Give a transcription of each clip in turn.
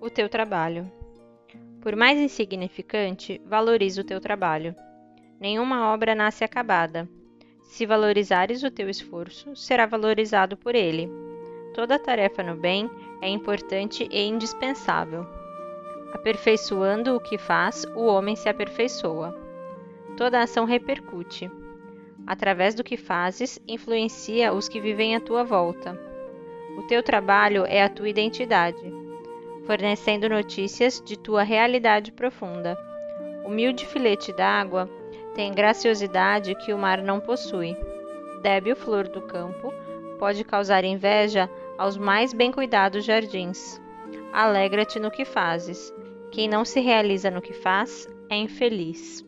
O teu trabalho. Por mais insignificante, valoriza o teu trabalho. Nenhuma obra nasce acabada. Se valorizares o teu esforço, será valorizado por ele. Toda tarefa no bem é importante e indispensável. Aperfeiçoando o que faz, o homem se aperfeiçoa. Toda ação repercute. Através do que fazes, influencia os que vivem à tua volta. O teu trabalho é a tua identidade, fornecendo notícias de tua realidade profunda. Humilde filete d'água tem graciosidade que o mar não possui. Débil flor do campo pode causar inveja aos mais bem cuidados jardins. Alegra-te no que fazes. Quem não se realiza no que faz é infeliz.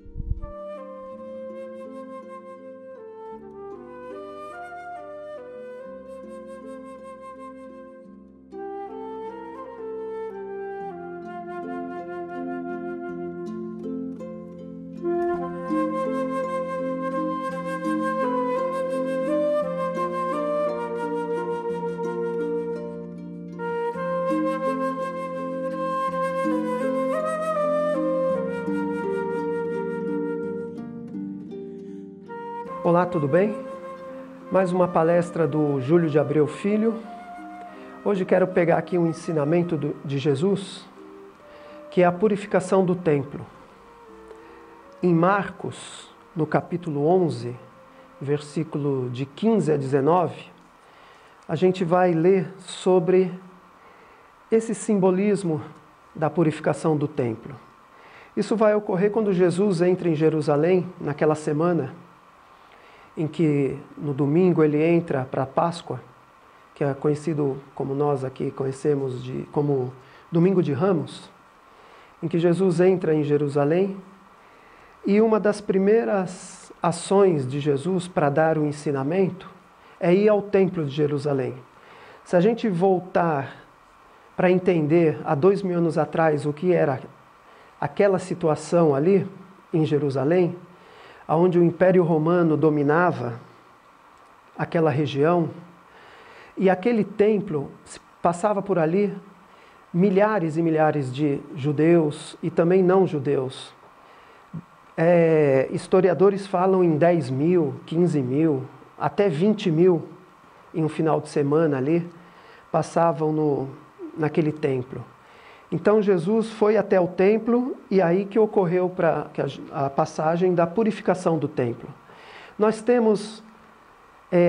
Olá, tudo bem? Mais uma palestra do Júlio de Abreu Filho. Hoje quero pegar aqui um ensinamento de Jesus, que é a purificação do templo. Em Marcos, no capítulo 11, versículo de 15 a 19, a gente vai ler sobre esse simbolismo da purificação do templo. Isso vai ocorrer quando Jesus entra em Jerusalém, naquela semana em que no domingo ele entra para a Páscoa, que é conhecido como nós aqui conhecemos como Domingo de Ramos, em que Jesus entra em Jerusalém e uma das primeiras ações de Jesus para dar o ensinamento é ir ao Templo de Jerusalém. Se a gente voltar para entender há 2000 anos atrás o que era aquela situação ali em Jerusalém, onde o Império Romano dominava aquela região, e aquele templo passava por ali milhares e milhares de judeus e também não judeus. Historiadores falam em 10 mil, 15 mil, até 20 mil em um final de semana ali, passavam naquele templo. Então Jesus foi até o templo e aí que ocorreu a passagem da purificação do templo. Nós temos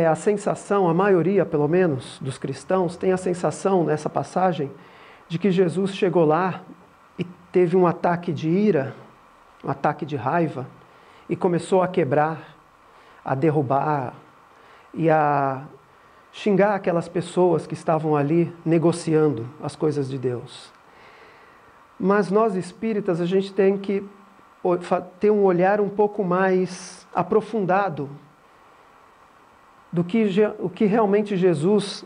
a sensação, a maioria pelo menos dos cristãos, tem a sensação nessa passagem de que Jesus chegou lá e teve um ataque de ira, um ataque de raiva e começou a quebrar, a derrubar e a xingar aquelas pessoas que estavam ali negociando as coisas de Deus. Mas nós espíritas, a gente tem que ter um olhar um pouco mais aprofundado do o que realmente Jesus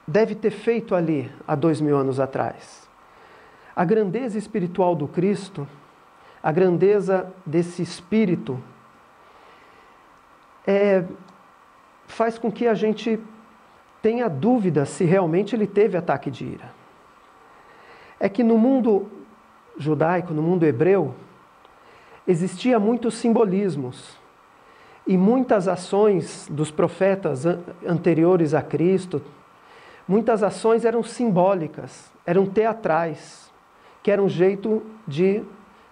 deve ter feito ali há 2000 anos atrás. A grandeza espiritual do Cristo, a grandeza desse Espírito, faz com que a gente tenha dúvida se realmente ele teve ataque de ira. É que no mundo judaico, no mundo hebreu, existia muitos simbolismos e muitas ações dos profetas anteriores a Cristo, muitas ações eram simbólicas, eram teatrais, que era um jeito de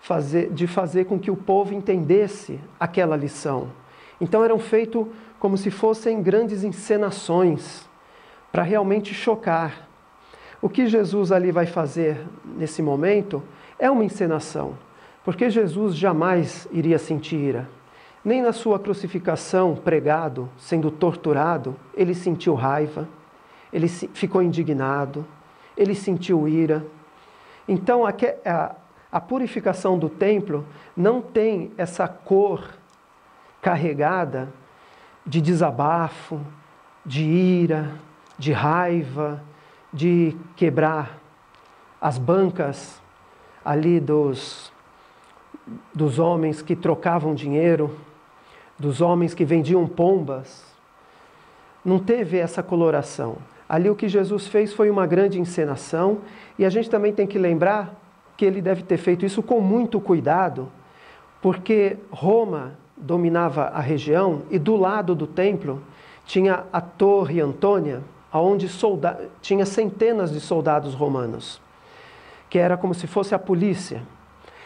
fazer com que o povo entendesse aquela lição. Então eram feitos como se fossem grandes encenações para realmente chocar. O que Jesus ali vai fazer nesse momento é uma encenação, porque Jesus jamais iria sentir ira. Nem na sua crucificação, pregado, sendo torturado, ele sentiu raiva, ele ficou indignado, ele sentiu ira. Então a purificação do templo não tem essa cor carregada de desabafo, de ira, de raiva, de quebrar as bancas ali dos homens que trocavam dinheiro, dos homens que vendiam pombas. Não teve essa coloração. Ali o que Jesus fez foi uma grande encenação, e a gente também tem que lembrar que ele deve ter feito isso com muito cuidado, porque Roma dominava a região e do lado do templo tinha a Torre Antônia, onde tinha centenas de soldados romanos, que era como se fosse a polícia.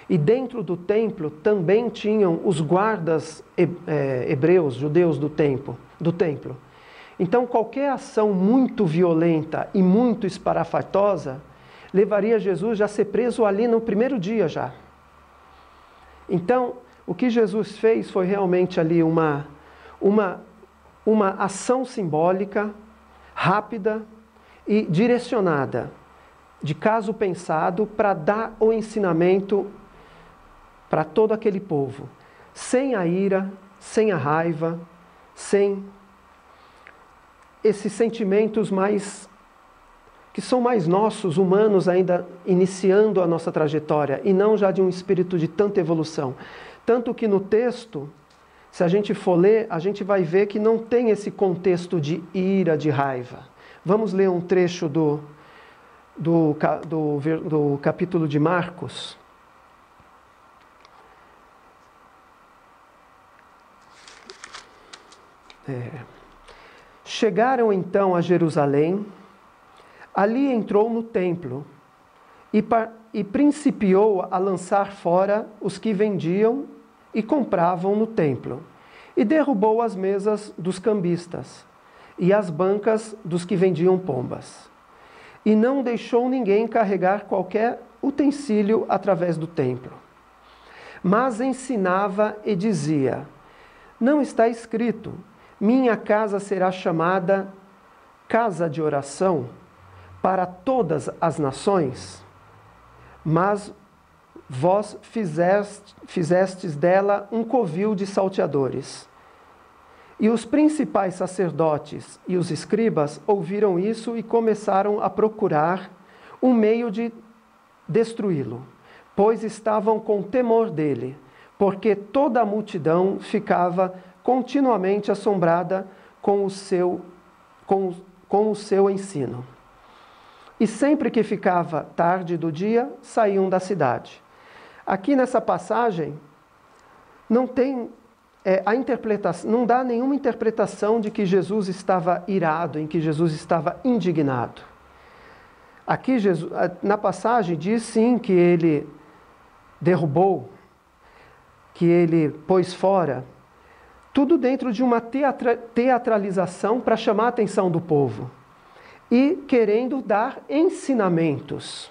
E dentro do templo também tinham os guardas hebreus, judeus do templo. Então qualquer ação muito violenta e muito espalhafatosa levaria Jesus já a ser preso ali no primeiro dia já. Então, o que Jesus fez foi realmente ali uma ação simbólica, rápida e direcionada, de caso pensado, para dar o ensinamento para todo aquele povo, sem a ira, sem a raiva, sem esses sentimentos que são mais nossos, humanos, ainda iniciando a nossa trajetória, e não já de um espírito de tanta evolução. Tanto que no texto, se a gente for ler, a gente vai ver que não tem esse contexto de ira, de raiva. Vamos ler um trecho do capítulo de Marcos. Chegaram então a Jerusalém. Ali entrou no templo e principiou a lançar fora os que vendiam e compravam no templo, e derrubou as mesas dos cambistas e as bancas dos que vendiam pombas. E não deixou ninguém carregar qualquer utensílio através do templo. Mas ensinava e dizia: não está escrito, minha casa será chamada casa de oração para todas as nações? Mas vós fizestes dela um covil de salteadores. E os principais sacerdotes e os escribas ouviram isso e começaram a procurar um meio de destruí-lo, pois estavam com temor dele, porque toda a multidão ficava continuamente assombrada com o seu ensino. E sempre que ficava tarde do dia, saíam da cidade. Aqui nessa passagem, não tem a interpretação, não dá nenhuma interpretação de que Jesus estava irado, em que Jesus estava indignado. Aqui, na passagem, diz sim que ele derrubou, que ele pôs fora, tudo dentro de uma teatralização para chamar a atenção do povo e querendo dar ensinamentos.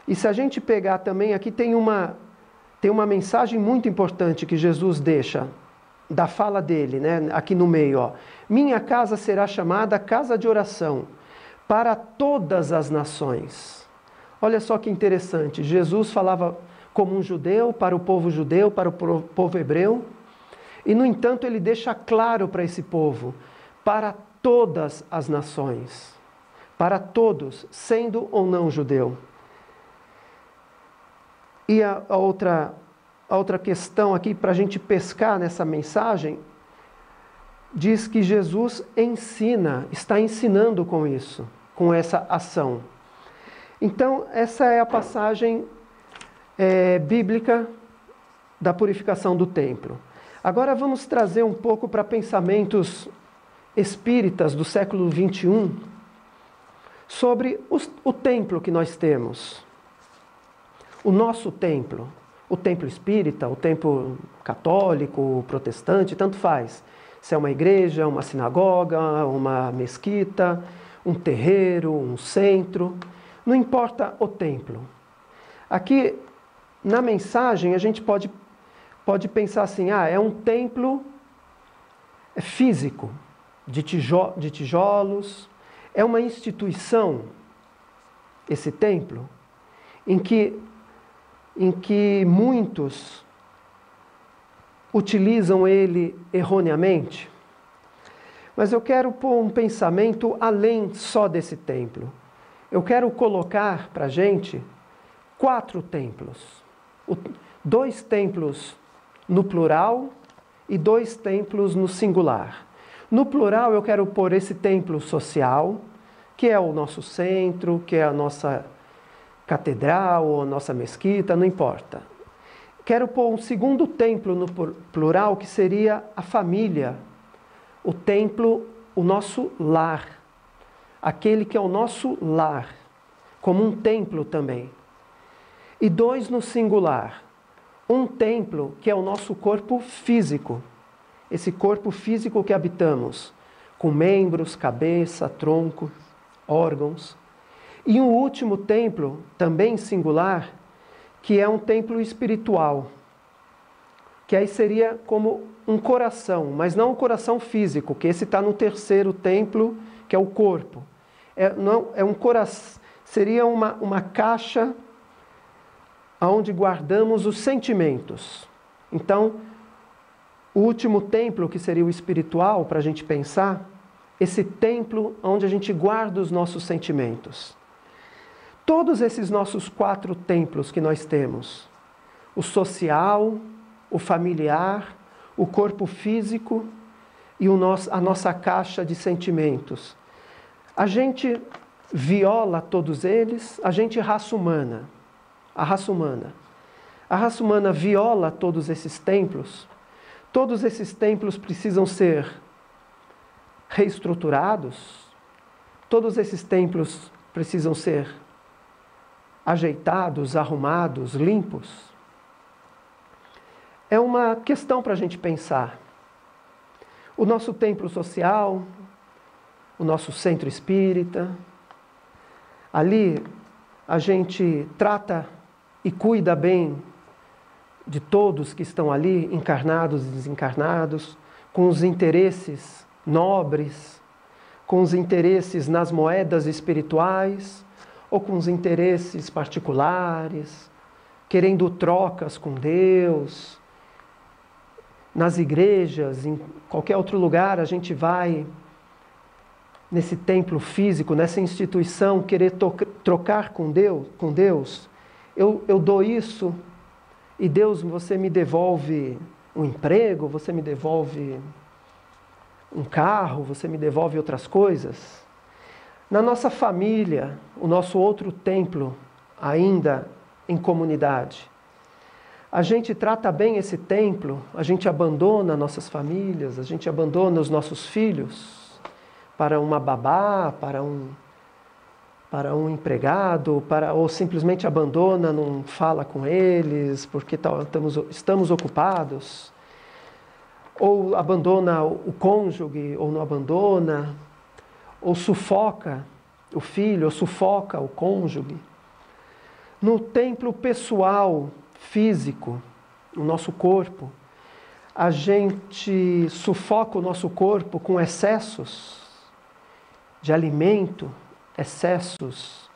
E se a gente pegar também, aqui tem uma mensagem muito importante que Jesus deixa, da fala dele, né? Aqui no meio, ó. Minha casa será chamada casa de oração para todas as nações. Olha só que interessante, Jesus falava como um judeu, para o povo hebreu, e no entanto ele deixa claro para esse povo, para todas as nações, para todos, sendo ou não judeu. E a outra questão aqui, para a gente pescar nessa mensagem, diz que Jesus está ensinando com isso, com essa ação. Então, essa é a passagem bíblica da purificação do templo. Agora vamos trazer um pouco para pensamentos espíritas do século XXI sobre o templo que nós temos. O nosso templo, o templo espírita, o templo católico, o protestante, tanto faz. Se é uma igreja, uma sinagoga, uma mesquita, um terreiro, um centro, não importa o templo. Aqui, na mensagem, a gente pode pensar assim, é um templo físico, de tijolos, é uma instituição, esse templo, em que muitos utilizam ele erroneamente. Mas eu quero pôr um pensamento além só desse templo. Eu quero colocar para a gente 4 templos. 2 templos no plural e 2 templos no singular. No plural, eu quero pôr esse templo social, que é o nosso centro, que é a nossa catedral ou a nossa mesquita, não importa. Quero pôr um segundo templo no plural, que seria a família, o templo, o nosso lar, aquele que é o nosso lar, como um templo também. E 2 no singular, um templo que é o nosso corpo físico, esse corpo físico que habitamos, com membros, cabeça, tronco, órgãos. E um último templo, também singular, que é um templo espiritual, que aí seria como um coração, mas não um coração físico, que esse está no terceiro templo, que é o corpo. Seria uma caixa onde guardamos os sentimentos. Então, o último templo, que seria o espiritual, para a gente pensar, esse templo onde a gente guarda os nossos sentimentos. Todos esses nossos 4 templos que nós temos, o social, o familiar, o corpo físico e a nossa caixa de sentimentos. A gente viola todos eles, a gente raça humana. A raça humana viola todos esses templos. Todos esses templos precisam ser reestruturados. Todos esses templos precisam ser ajeitados, arrumados, limpos. É uma questão para a gente pensar. O nosso templo social, o nosso centro espírita, ali a gente trata e cuida bem de todos que estão ali, encarnados e desencarnados, com os interesses nobres, com os interesses nas moedas espirituais, ou com os interesses particulares, querendo trocas com Deus. Nas igrejas, em qualquer outro lugar, a gente vai nesse templo físico, nessa instituição, querer trocar com Deus. Eu dou isso e Deus, você me devolve um emprego, você me devolve um carro, você me devolve outras coisas. Na nossa família, o nosso outro templo, ainda em comunidade, a gente trata bem esse templo, a gente abandona nossas famílias, a gente abandona os nossos filhos para uma babá, para um empregado, ou simplesmente abandona, não fala com eles porque estamos ocupados, ou abandona o cônjuge, ou não abandona, ou sufoca o filho, ou sufoca o cônjuge. No templo pessoal, físico, o nosso corpo, a gente sufoca o nosso corpo com excessos de alimento, excessos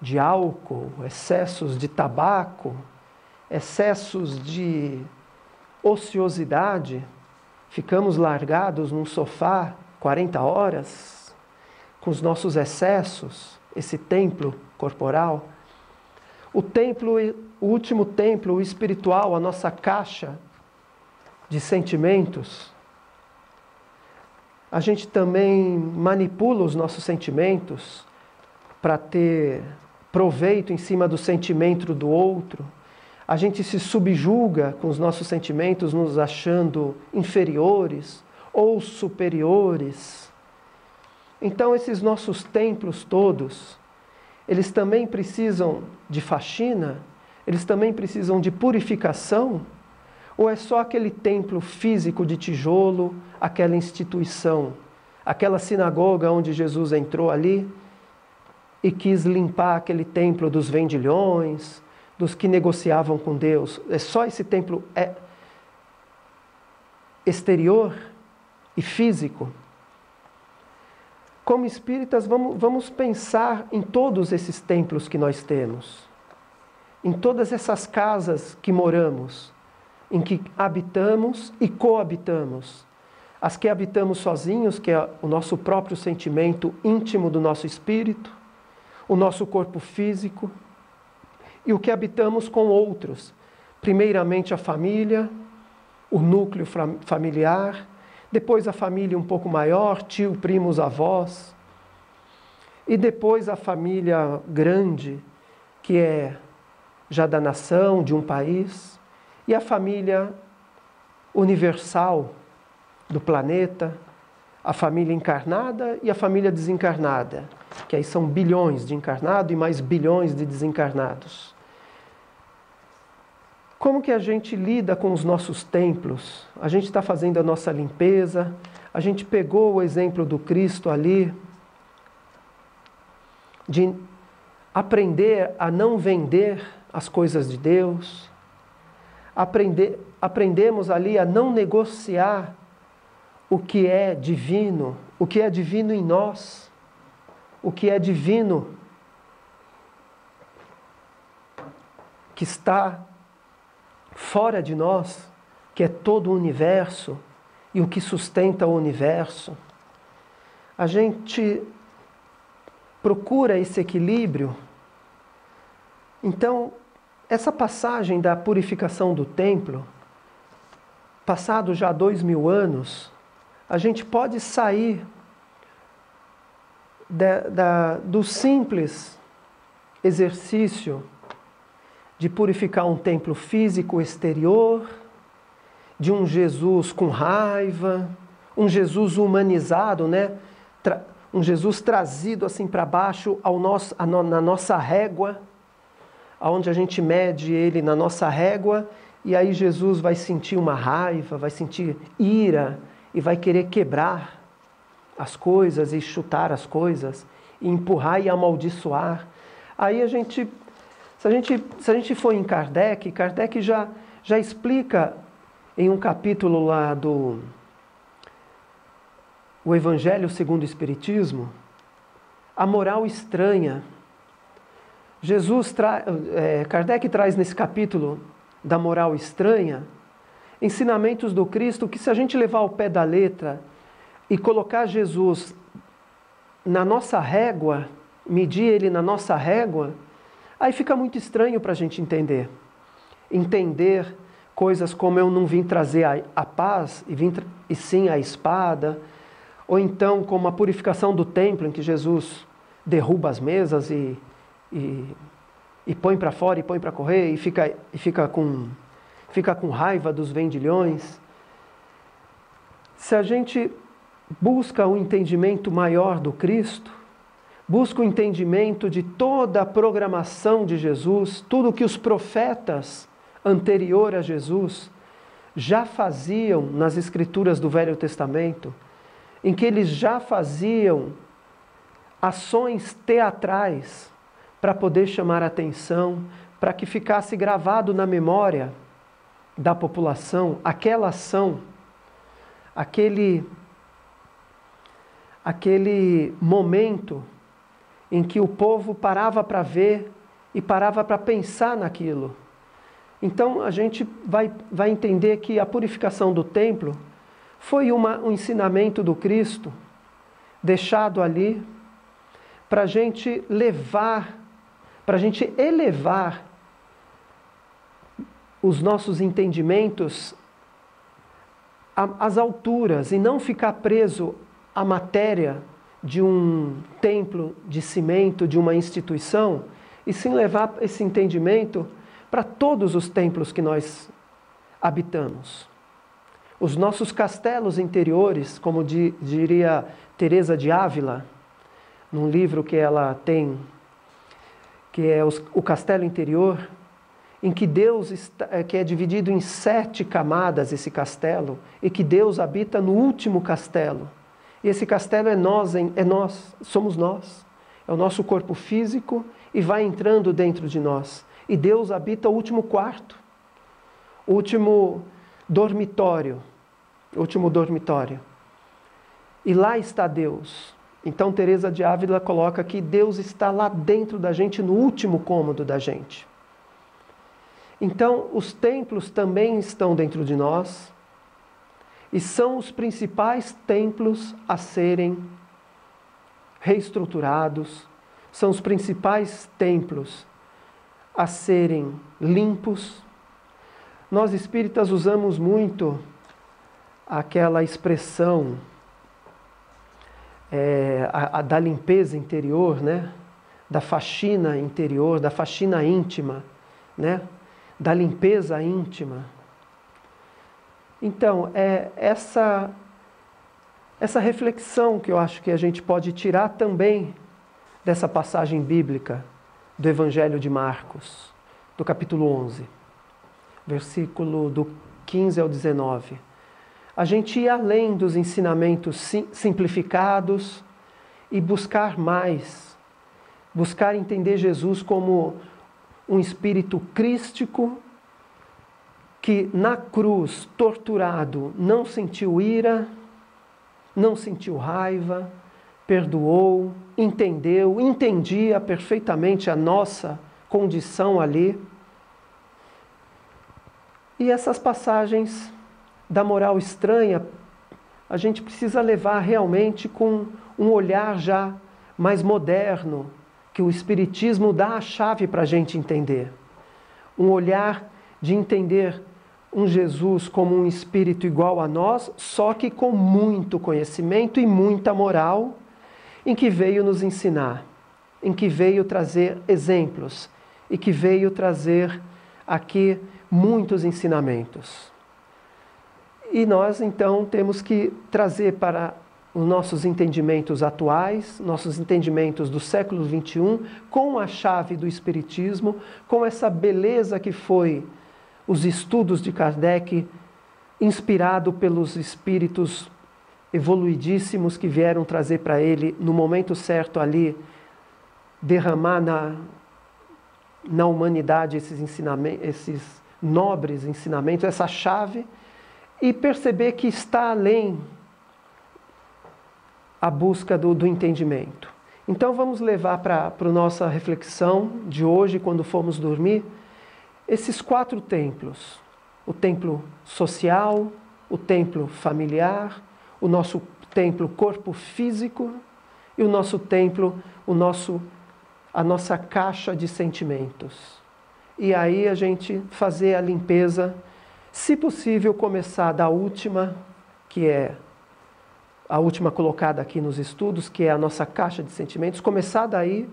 de álcool, excessos de tabaco, excessos de ociosidade. Ficamos largados num sofá 40 horas, com os nossos excessos, esse templo corporal. O último templo, o espiritual, a nossa caixa de sentimentos. A gente também manipula os nossos sentimentos para ter proveito em cima do sentimento do outro. A gente se subjuga com os nossos sentimentos, nos achando inferiores ou superiores. Então, esses nossos templos todos, eles também precisam de faxina? Eles também precisam de purificação? Ou é só aquele templo físico de tijolo, aquela instituição, aquela sinagoga onde Jesus entrou ali e quis limpar aquele templo dos vendilhões, dos que negociavam com Deus? É só esse templo exterior e físico? Como espíritas, vamos pensar em todos esses templos que nós temos, em todas essas casas que moramos, em que habitamos e coabitamos. As que habitamos sozinhos, que é o nosso próprio sentimento íntimo do nosso espírito, o nosso corpo físico, e o que habitamos com outros. Primeiramente a família, o núcleo familiar, depois a família um pouco maior, tio, primos, avós, e depois a família grande, que é já da nação, de um país, e a família universal do planeta, a família encarnada e a família desencarnada, que aí são bilhões de encarnados e mais bilhões de desencarnados. Como que a gente lida com os nossos templos? A gente está fazendo a nossa limpeza, a gente pegou o exemplo do Cristo ali, de aprender a não vender as coisas de Deus, aprendemos ali a não negociar o que é divino em nós, o que é divino que está fora de nós, que é todo o universo e o que sustenta o universo. A gente procura esse equilíbrio. Então, essa passagem da purificação do templo, passado já 2000 anos, a gente pode sair do simples exercício de purificar um templo físico exterior, de um Jesus com raiva, um Jesus humanizado, né? Um Jesus trazido assim para baixo na nossa régua, aonde a gente mede ele na nossa régua, e aí Jesus vai sentir uma raiva, vai sentir ira, e vai querer quebrar as coisas e chutar as coisas, e empurrar e amaldiçoar. Aí se a gente for em Kardec já explica em um capítulo lá do o Evangelho segundo o Espiritismo, a moral estranha. Kardec traz nesse capítulo da moral estranha ensinamentos do Cristo que, se a gente levar ao pé da letra e colocar Jesus na nossa régua, medir ele na nossa régua, aí fica muito estranho para a gente entender. Entender coisas como eu não vim trazer a paz e sim a espada, ou então como a purificação do templo, em que Jesus derruba as mesas e põe para fora e põe para correr e fica com raiva dos vendilhões. Se a gente busca um entendimento maior do Cristo, busca o entendimento de toda a programação de Jesus, tudo que os profetas anterior a Jesus já faziam nas Escrituras do Velho Testamento, em que eles já faziam ações teatrais para poder chamar a atenção, para que ficasse gravado na memória da população aquela ação, aquele momento em que o povo parava para ver e parava para pensar naquilo. Então a gente vai entender que a purificação do templo foi um ensinamento do Cristo deixado ali para a gente levar, para a gente elevar os nossos entendimentos às alturas e não ficar preso à matéria de um templo de cimento, de uma instituição, e sim levar esse entendimento para todos os templos que nós habitamos. Os nossos castelos interiores, como diria Teresa de Ávila, num livro que ela tem, que é o Castelo Interior, em que que é dividido em 7 camadas esse castelo, e que Deus habita no último castelo. E esse castelo somos nós. É o nosso corpo físico e vai entrando dentro de nós. E Deus habita o último quarto, o último dormitório. E lá está Deus. Então Teresa de Ávila coloca que Deus está lá dentro da gente, no último cômodo da gente. Então os templos também estão dentro de nós e são os principais templos a serem reestruturados, são os principais templos a serem limpos. Nós espíritas usamos muito aquela expressão da limpeza interior, né? Da faxina interior, da faxina íntima, né? Da limpeza íntima. Então, essa reflexão que eu acho que a gente pode tirar também dessa passagem bíblica do Evangelho de Marcos, do capítulo 11, versículo do 15 ao 19. A gente ir além dos ensinamentos simplificados e buscar mais, buscar entender Jesus como um espírito crístico que na cruz, torturado, não sentiu ira, não sentiu raiva, perdoou, entendia perfeitamente a nossa condição ali. E essas passagens da moral estranha, a gente precisa levar realmente com um olhar já mais moderno, que o Espiritismo dá a chave para a gente entender. Um olhar de entender um Jesus como um espírito igual a nós, só que com muito conhecimento e muita moral, em que veio nos ensinar, em que veio trazer exemplos e que veio trazer aqui muitos ensinamentos. E nós, então, temos que trazer para os nossos entendimentos atuais, nossos entendimentos do século XXI, com a chave do Espiritismo, com essa beleza que foi os estudos de Kardec, inspirado pelos espíritos evoluidíssimos que vieram trazer para ele, no momento certo ali, derramar na humanidade esses ensinamentos, esses nobres ensinamentos, essa chave, e perceber que está além a busca do entendimento. Então vamos levar para a nossa reflexão de hoje, quando formos dormir, esses 4 templos. O templo social, o templo familiar, o nosso templo corpo físico e o nosso templo, a nossa caixa de sentimentos. E aí a gente fazer a limpeza, se possível começar da última, que é a última colocada aqui nos estudos, que é a nossa caixa de sentimentos, começar daí,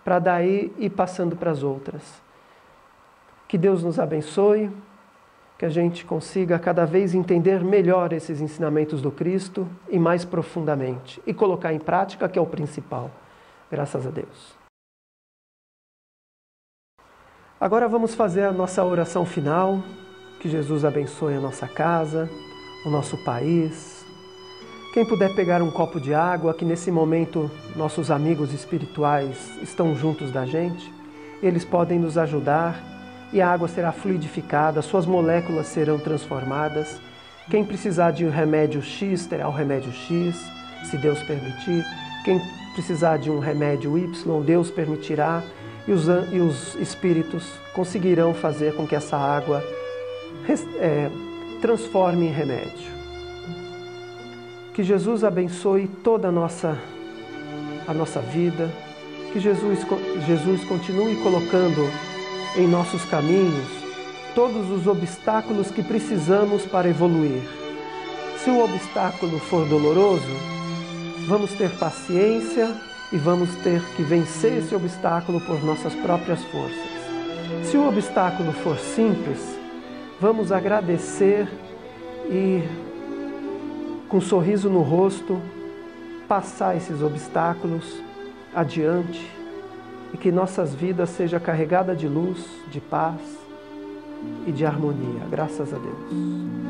para daí ir passando para as outras. Que Deus nos abençoe, que a gente consiga cada vez entender melhor esses ensinamentos do Cristo e mais profundamente, e colocar em prática, que é o principal. Graças a Deus. Agora vamos fazer a nossa oração final. Que Jesus abençoe a nossa casa, o nosso país. Quem puder pegar um copo de água, que nesse momento nossos amigos espirituais estão juntos da gente, eles podem nos ajudar e a água será fluidificada, suas moléculas serão transformadas. Quem precisar de um remédio X, terá o remédio X, se Deus permitir. Quem precisar de um remédio Y, Deus permitirá, e os espíritos conseguirão fazer com que essa água transforme em remédio. Que Jesus abençoe toda a nossa vida, que Jesus continue colocando em nossos caminhos todos os obstáculos que precisamos para evoluir. Se o obstáculo for doloroso, vamos ter paciência e vamos ter que vencer esse obstáculo por nossas próprias forças. Se o obstáculo for simples, vamos agradecer e, com um sorriso no rosto, passar esses obstáculos adiante e que nossas vidas sejam carregadas de luz, de paz e de harmonia. Graças a Deus.